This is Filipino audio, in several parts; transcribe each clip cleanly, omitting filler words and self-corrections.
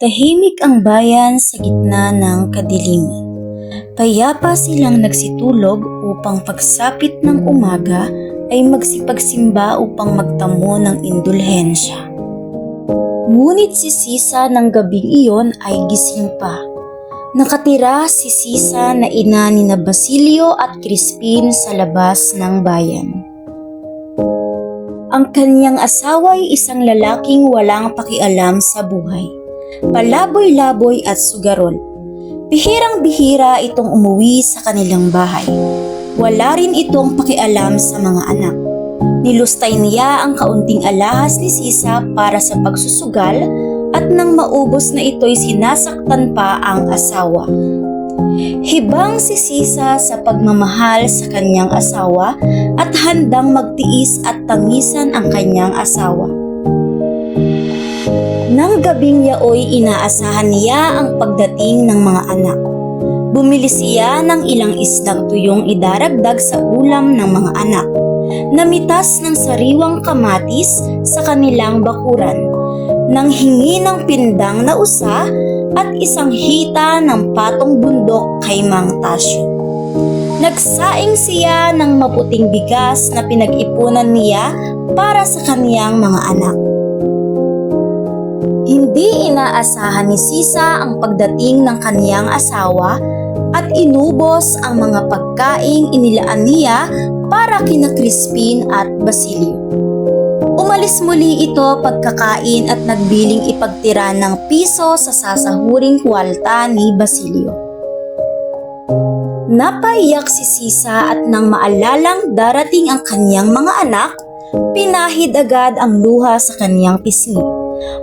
Tahimik ang bayan sa gitna ng kadiliman. Payapa silang nagsitulog upang pagsapit ng umaga ay magsipagsimba upang magtamo ng indulhensya. Ngunit si Sisa ng gabing iyon ay gising pa. Nakatira si Sisa na ina ni na Basilio at Crispin sa labas ng bayan. Ang kanyang asawa ay isang lalaking walang pakialam sa buhay. Palaboy-laboy at sugarol. Bihirang-bihira itong umuwi sa kanilang bahay. Wala rin itong pakialam sa mga anak. Nilustay niya ang kaunting alahas ni Sisa para sa pagsusugal at nang maubos na ito'y sinasaktan pa ang asawa. Hibang si Sisa sa pagmamahal sa kanyang asawa at handang magtiis at tangisan ang kanyang asawa. Nang gabing yaoy inaasahan niya ang pagdating ng mga anak. Bumili siya ng ilang isdang tuyong idaragdag sa ulam ng mga anak. Namitas ng sariwang kamatis sa kanilang bakuran. Nang hingi ng pindang na usa at isang hita ng patong bundok kay Mang Tasyo. Nagsaing siya ng maputing bigas na pinag-ipunan niya para sa kaniyang mga anak. Hindi inaasahan ni Sisa ang pagdating ng kaniyang asawa at inubos ang mga pagkaing inilaan niya para kina Crispin at Basilio. Umalis muli ito pagkakain at nagbiling ipagtira ng piso sa sasahuring kwalta ni Basilio. Napaiyak si Sisa at nang maalalang darating ang kaniyang mga anak, pinahid agad ang luha sa kaniyang pisngi.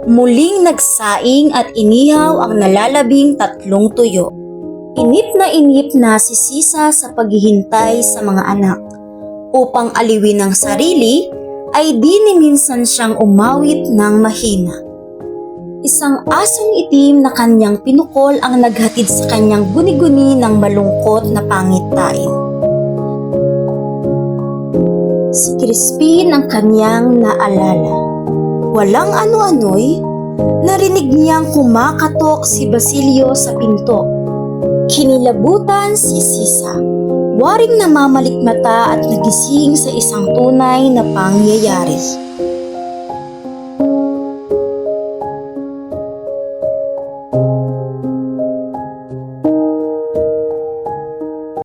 Muling nagsaing at inihaw ang nalalabing 3 tuyo. Inip na si Sisa sa paghihintay sa mga anak. Upang aliwin ang sarili, ay di ni minsan siyang umawit ng mahina. Isang asong itim na kanyang pinukol ang naghatid sa kanyang guni-guni ng malungkot na pangitain. Si Crispin ang kanyang naalala. Walang ano-ano'y, narinig niyang kumakatok si Basilio sa pinto. Kinilabutan si Sisa. Waring namamalikmata at nagising sa isang tunay na pangyayari.